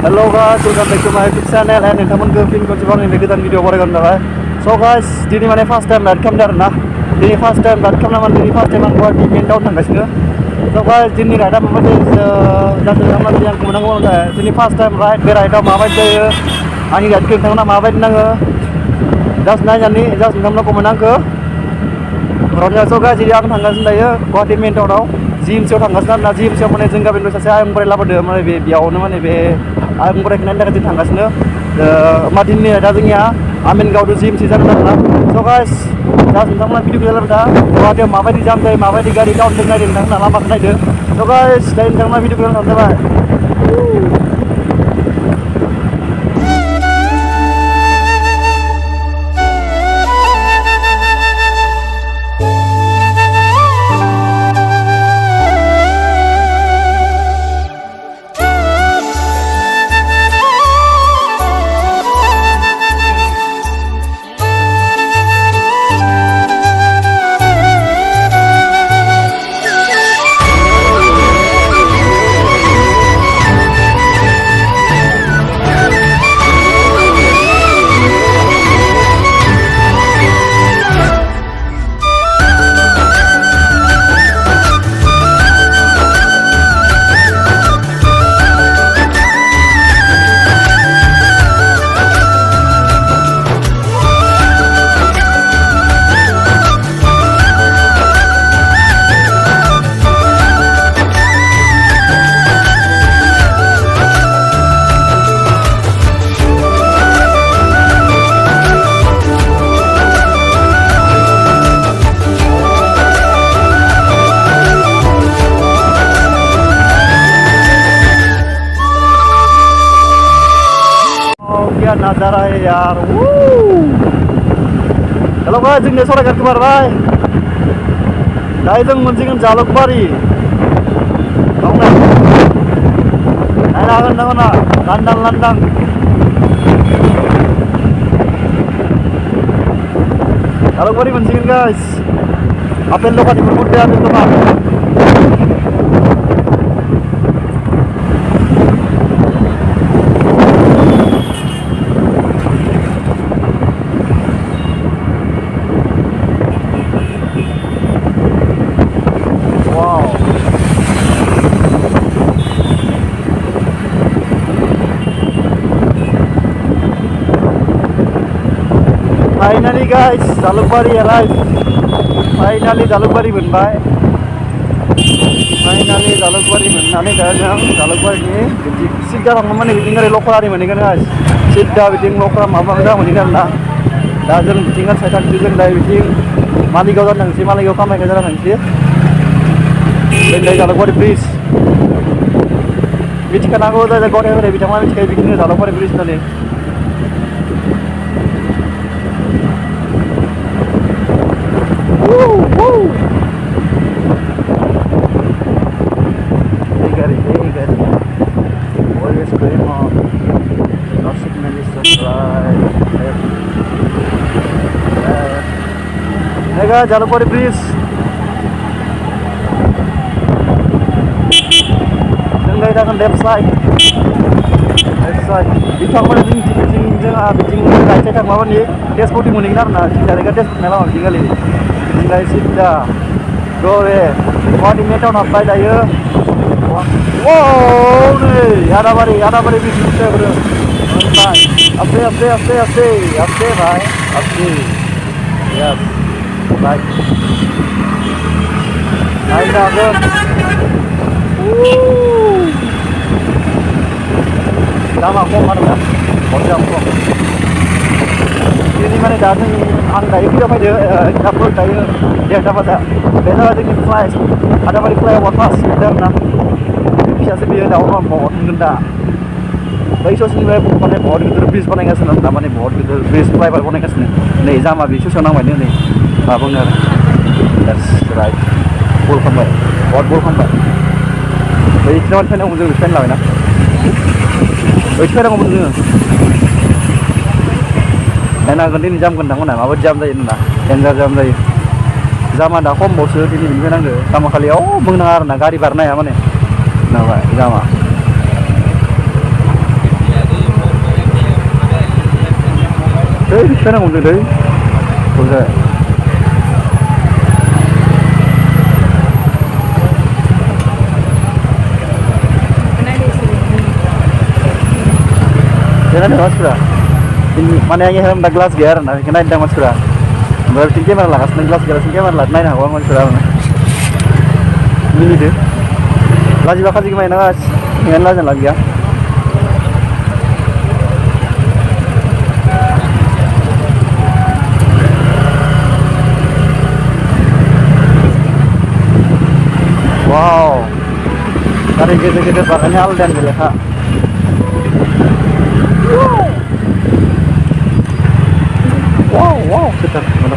Hello guys, welcome back to my YouTube channel and नोंथांमोनखौ फिन खनसेबाव आंनि गोदान भिडिअ बरायगोन जाबाय। So guys, दिनै माने फार्स्ट टाइम राइड खालामदों आरोना। दिनै फार्स्ट टाइम राइड खालामना दिनै फार्स्ट टाइम आं गुवाहाटि मेन टाउन थांगासिनो। So guys, दिनै राइडआ माबायदि जादों माबायदि आं खोनांगौ जाबाय। दिनै फार्स्ट टाइम राइड बे राइडआव माबायदि जायो आंनि राइडखौ नोंथांमोना माबायदि नाङो जास्ट नायनानै जास्ट नोंथांमोना कमेन्ट आंखौ हरनो। So guys, दिनै आं थांगासिनो दायो गुवाहाटि मेन टाउनाव जिएमसिआव थांगासिनो आरोना। जिएमसिआव माने जों गामिनिफ्राय सासे आयं बोराय लाबोदों माने बेयावनो माने बे आयं बोरायखौ नायनो थाखाय जों थांगासिनो। मा दिननि राइडआ जोंनिया आमिनगाव टु जिएमसि जागोन आरोना। स' गाइस जास्ट नोंथांमोना भिडिअखौ जालायबाय दा गुवाहाटियाव माबायदि जाम जायो माबायदि गारि टाउनजों नायदों नोंथांमोना लामाखौ नायदो। स' गाइस दायो नोंथांमोना भिडिअखौ नायनो जाबाय। क्या नज़ारा है यार। हेलो भाई जोंनि सराइघाट बारबाय दायो जों मोनसिगोन जालुकबारि नायनो हागोन नोंथांमोना लांदां लांदां जालुकबारि मोनसिगोन गाइस। आपेल दखानिफोर मोनदों आपेल दखान। Finally guys, Jalukbari arrived. Finally Jalukbari मोनबाय। Finally Jalukbari मोननानै दा जों Jalukbariनि सिदा थांनो बिथिं ओरै लखरानि मोनहैगोन guys। सिदा बिथिं लखरा माबा मोनहैगोन आरोना। दा जों बिथिं साइडथिं जों दा बिथिं मालिगाव जाना थांसै मालिगाव कामाख्या जाना थांसै। जों दा Jalukbari ब्रिज मिथिखानांगौ जाय गुवाहाटिनिफ्राय बिथांमोना मिथिखायो बिदिनो Jalukbari ब्रिज होननानै। Always going on. No signal is right. Hey guys, Jalukbari Bridge. जों दा थांगोन लेफ्ट साइड। बिथांमोना जोंहा बिथिं राइट साइड थांबाबो तेजपुरथिं मोनहैगोन आरोना। डाइरेक्ट तेजपुर नालाय बिथिं गालि बिथिं सिदा गरे गुवाहाटि मेन टाउन हाबबाय दायो। Wow, nih, ada bari bisnis saya bro. Mantap, update, bhai, update. Yes, right. Naik dah, Lama kok mana? Kocak kok. Ini mana datang anda itu apa dia? Dapat saya, dia dapat saya. Beda dengan flash, ada bari flash wapas, darna. Biasa biar dah orang बहुत गंदा भाई social media को माने बहुत गिदिर bridge बानायगासिनो दा माने बहुत गिदिर ब्रिज फ्लाइओभार बानायगासिनो नै जामा बे ससेयाव नांबायनो नै माबानो आरो द्याट्स राइट बल खालामबाय बहुत बल खालामबाय बै इथिनाव फैनांगौ जों फैनो लाबायना बै फैनांगौमोन जोङो नायनो हागोन दिनै जाम गोनदांमोन माबायदि जाम जायो होनना डेन्जार जाम जायो जामा दा खमबावसो दिनै बिनिफ्राय नांगो जामा खालियाव बुंनाङा आरोना गारि बारनो हाया माने नाबाय Jama Đấy, cái nào cũng đấy. Boleh. Jangan ada mas pura. Ini mana yang helm dah gelas gear, nah kena ada mas pura. Baru tinggi mana lah, asal gelas gear tinggi mana lah, naik nak mas pura. Ini deh. Lagi bakal juga main nas, dengan lagi lagi ya. Wow, dari gede-gede bahannya alden deh ha. Wow, sebentar, mana?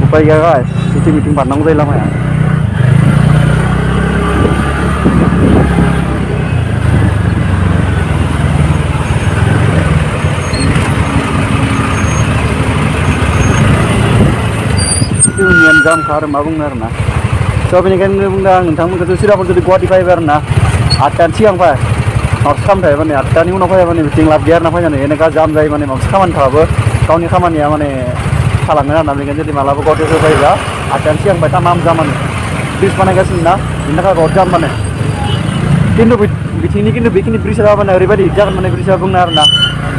Upaya guys, itu meeting panang udah lama ya. Itu nian jam kar mabung narna. So benikah bunda, tentang kita sudah pun jadi Guwahati Fiber na, atan siang pak, maksam dah mana, atan ini apa ya mana, meeting lab gear apa jadi, ini kan jam dah mana, maksaman thaba, kau ni kaman ya mana, kalangan na, namanya jadi malah Guwahati Fiber, atan siang pak, tamam zaman, bis mana kasih na, ini kan road jam mana, kintu bikin bris apa mana, everybody jangan mana bris apa bunda na,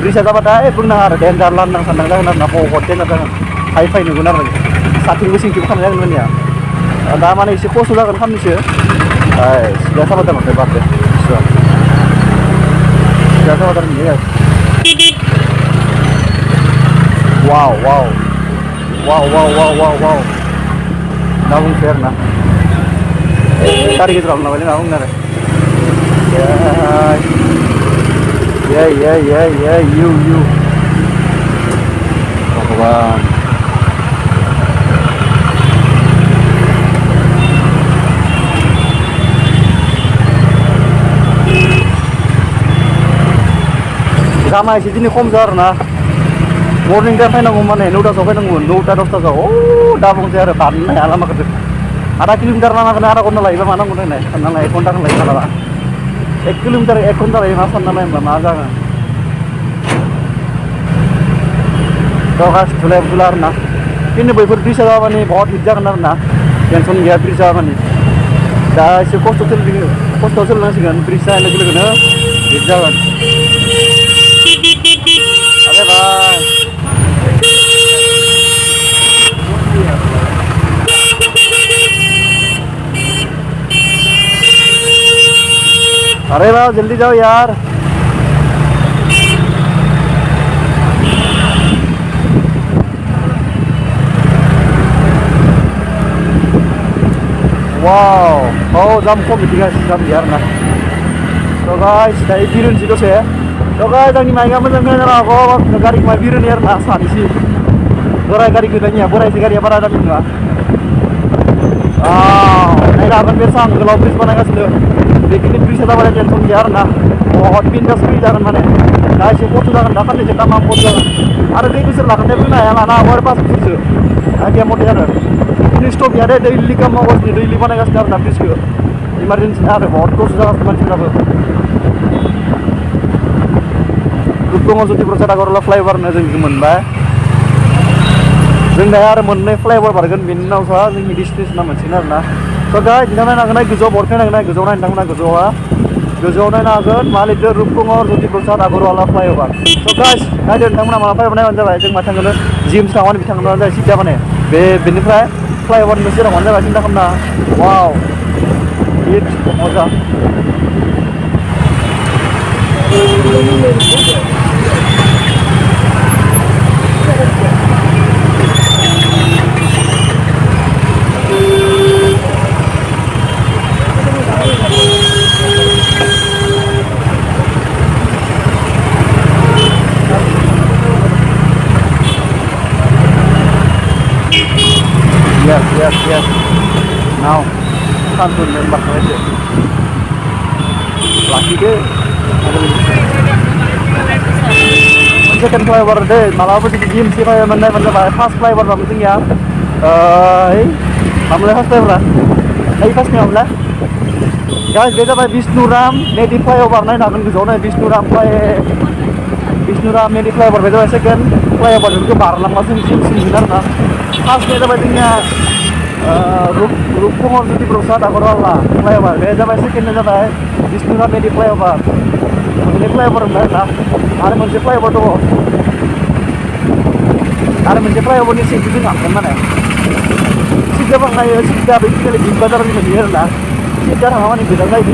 bris apa dah, bunda har, dan jalan nang sandang dah na, po hotel na dah, hi-fi ni guna lagi, saking bising kita kan jangan mana ya. Ada mana isi kos sudah kan kami sih, biasa betul mas hebat deh, biasa betul nih ya. Wow, nabung share na, cari gitu lah, nabung nare. Ya, you, Bang. Sama isi ini komsar na, morning time na ngumane, nuda sopai nunggu, nuda dosta so, oh, dabung saya ada tanah, alam aku tu. Ada kilometer mana kena ada kona lagi, mana kona lagi, kena lagi kontak lagi mana lah. 1 kilometer lagi masa nama yang mana kan. Tokas tular na, ini boyfriend bisa apa ni, बहुत hijau na, yang son dia bisa apa ni. Dah isi kos hotel nasi kan, bisa lagi na, hijau kan. Bye. अरे वाह जल्दी जाओ यार wow oh jam kok bikin jam biar nah so guys dari birun sih tuh saya so guys yang ini kamu jangan aku negari kemana birun ya nah saat ini borai gari kudanya borai sih gari apa ada minta ini akan bersang kalau bris mana kasih bikin bris ada pada jantung biar nah hot pin gas bris jangan mana nah si foto jangan dapat nih kita mampu jangan ada dia bisa lah kan nah yang mana war pas bisa aja mau dia ini stop ya ada daily kamu was daily mana kasih dar tapi sih emergency ada hot course jangan cuma cuma Dukung aja di proses agar lo flyover nih jadi menba जों दा आरो मोननै फ्लाइओभार बारगोन बेनि उनाव जोंनि डेस्टिनेसना मोनसेनो आरोना स' guys नोंथाङा नायनो हागोन गोजौआव बर्डखौ नायनो हागोन गोजौआव नायनो थांना गोजौआव नायनो हागोन मा लिरदों रुपकुंवर ज्योति प्रसाद आगरवाला फ्लाइओभार स' गाइस नायदो नोंथांमोना माला फ्लाइओभार नायबानो जाबाय जों मा थांगोन जिएमसि थांबानो बिथांमोना जाय सिदा माने बेनिफ्राय फ्लाइओभार मोनसे थांबानो जाबाय सिन्था खालामना वाव हिट मजा Yes. Now, santun nembak aja. Laki deh. Second flyover deh. Malah apa sih gym sih kayak mana fast flyover apa penting ya? Namanya fast flyover lah. Fast nih namanya. Guys, beda by Vishnuram native flyover nih. Nakan ke zona Vishnuram native flyover beda second. फ्लाइओभार बेफोरखौ बारलांबा जों सिमसिमगोन आरोना फार्स्टनिया जाबाय जोंनिया रुपकुमार जुदि प्रसाद आगरवाला फ्लाइओभार बे जाबाय सेकेन्डआ जाबाय बिष्णुनाथ रेड्डी फ्लाइओभार मोननै फ्लाइओभार दं आरोना आरो मोनसे फ्लाइओभार दङ आरो मोनसे फ्लाइओभारनि सिटखौ जों हाबगोन माने सिटआ बांनायो सिटआ बेसिकेलि बिग बाजारनि बायदि आरोना सिटआ थाङा माने गोजान जायो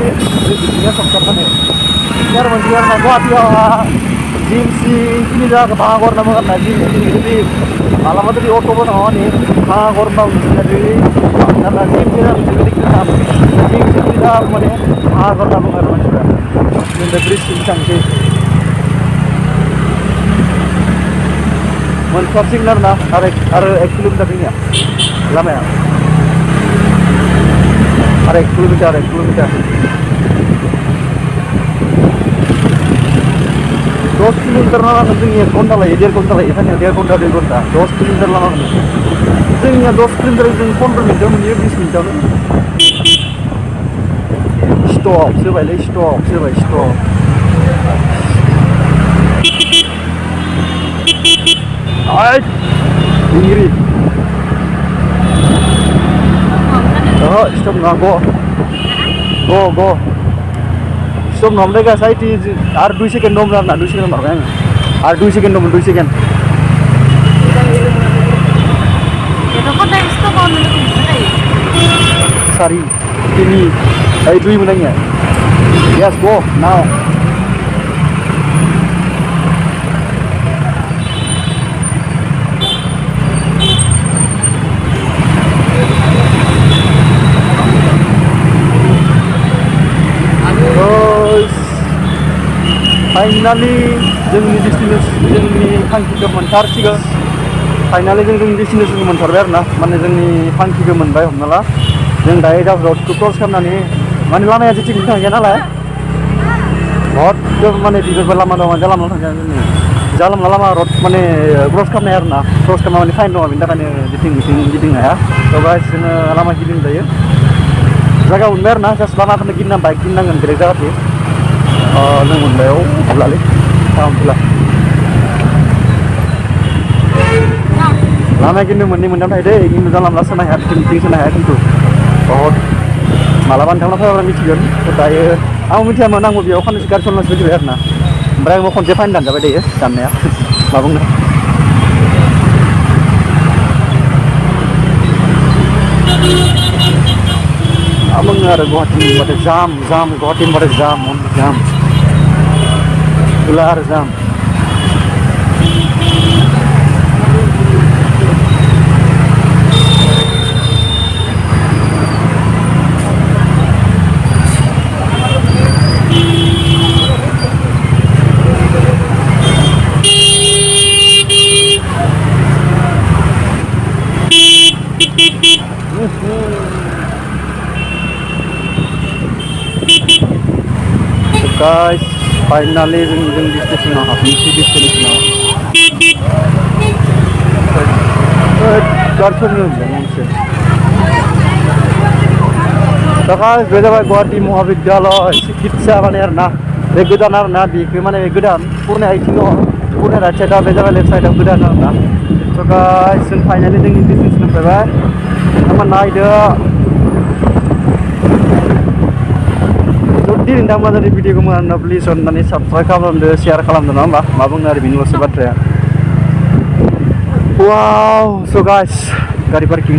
बिदिनो सबथाबनानै आरो मोनसे आरोना गुवाहाटियावहा जिमसि खिनि जायगाखौ भाङाघर होनना बुङो आरोना जिमसि जुदि मालाबा जुदि अट'बो थाङा माने भाङाघर होनना बुङो जुदि आरोना जिमसि मोनसे बेलेग नाम जिमसि जायगा माने भाङाघर होनना बुङो आरो मानसिफ्रा जों ब्रिजसिम थांसै मोनस्लाबसिगोन आरोना आरो 1 किल'मिटार जोंनिया लामाया आरो 1 किल'मिटार 10 किल'मिटार लानांगोन जोंनि 1 घन्टा लायो 1.5 घन्टा लायो एखायनो 1.5 घन्टा 2 घन्टा 10 किल'मिटार लानांगोन जोंनिया 10 किल'मिटार जों 15 मिनिटाव मोनहैयो 20 मिनिटावनो स्टप सोबायलै स्टप सोबाय स्टप Ingrid. Oh, stop nggak go. Stop nggak mereka saya di ar 2 second dom lah, 2 second marah yang. Ar 2 second dom 2 second. Sorry, ini, ay 2 menanya. Yes, go now. Finally, जोंनि थांखिखौ मोनथारसिगोन फाइनालि जोंनि डेस्टिनेसनखौ मोनथारबाय आरोना माने जोंनि थांखिखौ मोनबाय हमना ला जों दायो दा रडखौ क्रस खालामनानै माने लामाया जेथिंबो थांजाया नालाय बहुत माने बिफोरबो लामा दं लामायाव थांजाया जोंनि जानला लामा रड माने क्रस खालामनाय आरोना क्रस खालामना माने फाइन दङ बेनि थाखायनो बिथिं गिदिंनो हाया थ' गाइस जोङो लामा गिदिं जायो जायगा मोनबाय आरोना जास्ट लामाखौनो गिदिंना बाइक गिदिंनांगोन बेलेग जायगाथिं जों मोनबायाव अब्लालै टाउनफोरा लामाया खिन्थु मोननै मोनथाम थायो दै खिन्थु जानला मोनला सोनो हाया बिथिं सोनो हाया खिन्थु बहुत मालाबा नोंथांमोना फैब्ला मिथिगोन दायो आं मिथियामोन आंबो बेयाव खाननैसो गारि सालायनासो मिथिबाय आरोना ओमफ्राय आंबो खनसे फाइन दानजाबाय दायो दाननाया मा बुंनो बुङो आरो गुवाहाटि होनबाथाय जाम गुवाहाटि होनबाथाय जाम गैला आरो जाम guys, finally जों डेस्टिनेसनाव हाबनोसै डेस्टिनेसनाव गारसोनो होनदों मोनसे दा गाइस बे जाबाय गुवाहाटि महाबिद्यालय सिकित्सा माने आरोना बे गोदान आरोना बेखौ माने गोदान पुरना आइथिं दङ पुरना राइट साइडआव बे जाबाय लेफ्ट साइडआव गोदान आरोना स' गाइस जों फाइनालि जोंनि डेस्टिनेसनाव फैबाय नोंथांमोना नायदो जुदि नोंथांमोना जुदि भिडिअखौ मोजां मोनो प्लिज अननानै साबस्क्राइब खालामदो शेयार खालामदो नङा होमबा मा बुंनो आरो बेनिल'सो बाथ्राया वाव स' गाइस गारि पार्किं